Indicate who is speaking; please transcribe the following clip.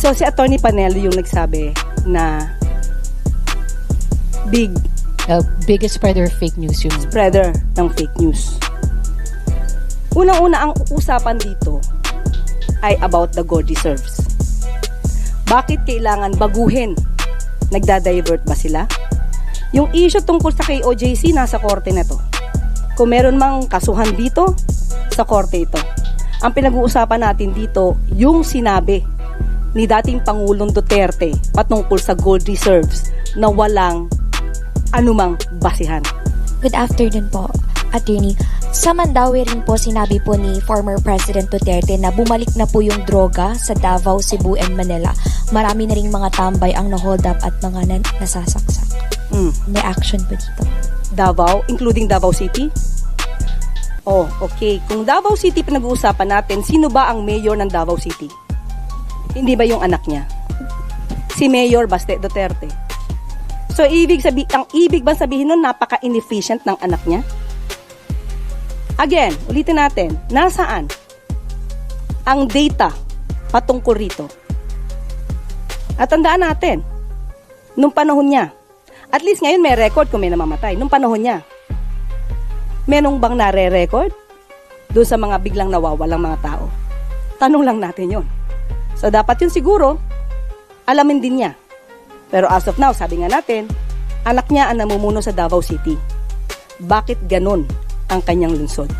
Speaker 1: So si Attorney Panelo yung nagsabi na
Speaker 2: biggest spreader of fake news yun.
Speaker 1: spreader ng fake news. Unang-una ang usapan dito ay about the God deserves. Bakit kailangan baguhin? Nagda-divert ba sila? Yung issue tungkol sa KOJC nasa korte na to. Kung meron mang kasuhan dito, sa korte ito. Ang pinag-uusapan natin dito, yung sinabi ni dating Pangulong Duterte patungkol sa gold reserves na walang anumang basihan.
Speaker 3: Good afternoon po, Attorney. Sa Mandawi rin po sinabi po ni former President Duterte na bumalik na po yung droga sa Davao, Cebu, and Manila. Marami na ring mga tambay ang na-hold up at mga nasasaksak. May action po dito.
Speaker 1: Davao, including Davao City? Oh, okay. Kung Davao City pinag-uusapan natin, sino ba ang mayor ng Davao City? Hindi ba yung anak niya? Si Mayor Baste Duterte. So, ang ibig bang sabihin nun, napaka-inefficient ng anak niya? Again, ulitin natin, nasaan ang data patungkol rito? At tandaan natin, nung panahon niya, at least ngayon may record kung may namamatay, nung panahon niya, merong bang nare-record doon sa mga biglang nawawalang mga tao? Tanong lang natin yon. So, dapat yun siguro, alamin din niya. Pero as of now, sabi nga natin, anak niya ang namumuno sa Davao City. Bakit ganun ang kanyang lungsod?